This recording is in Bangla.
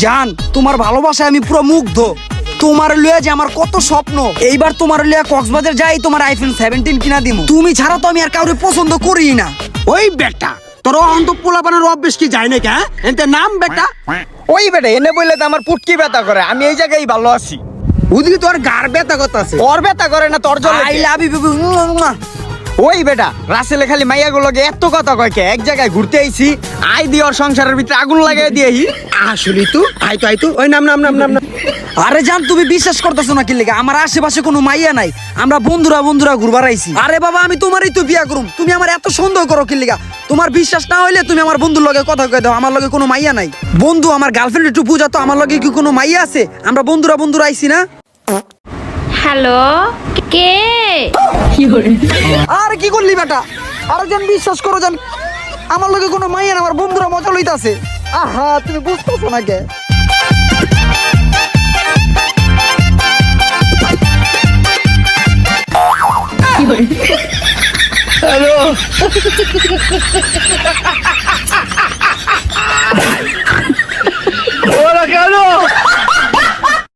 জান, তোমার ভালোবাসায় আমি পুরো মুগ্ধ। তোমার লইয়া যে আমার কত স্বপ্ন। এইবার তোমার লইয়া কক্সবাজার যাই, তোমার আইফোন 17 কিনা দিমু। তুমি ছাড়া তো আমি আর কাউরে পছন্দ করি না। ওই বেটা তোর অন্ত পোলাপানের অভ্যেস কি যায় নাকি? হ্যাঁ এতে নাম বেটা। ওই বেটা এনে বললে তো আমার পুটকি ব্যথা করে, আমি এই জায়গায় ভালো আছি। ওদিকে তোর গার ব্যথা করতেছে। তোর ব্যথা করে না তোর জন্য। I love you. ওই বেটা রাসেলে খালি মাইয়া গুলোকে এত কথা কয় কে? এক জায়গায় ঘুরতে আইছি, আই দিয়ে ওর সংসারের ভিতরে আগুন লাগাই দিয়ে আসলে তো আইতো ওই নাম। আরে জান, তুমি বিশ্বাস করতেছো না কি লেগে? আমার আশেপাশে কোনো মাইয়া নাই, আমরা বন্ধুরা ঘুরবার আইছি। আরে বাবা, আমি তোমারই তো বিয়া করুম, তুমি আমার এত সন্দেহ করো কি লেগা? তোমার বিশ্বাস না হইলে তুমি আমার বন্ধুর লগে কথা কয়ে দাও, আমার লগে কোনো মাইয়া নাই। বন্ধু, আমার গার্লফ্রেন্ড একটু বুঝা তো, আমার লগে কি কোনো মাইয়া আছে? আমরা বন্ধুরা আইছি না? হ্যালো, কে? আর কি করলি বেটা? আরে জান, বিশ্বাস করো জান, আমার লগে কোনো মাইয়া না, আমার বন্ধুরা মজা লইতাছে। আহা, তুমি বুঝতেছো না কে? হ্যালো।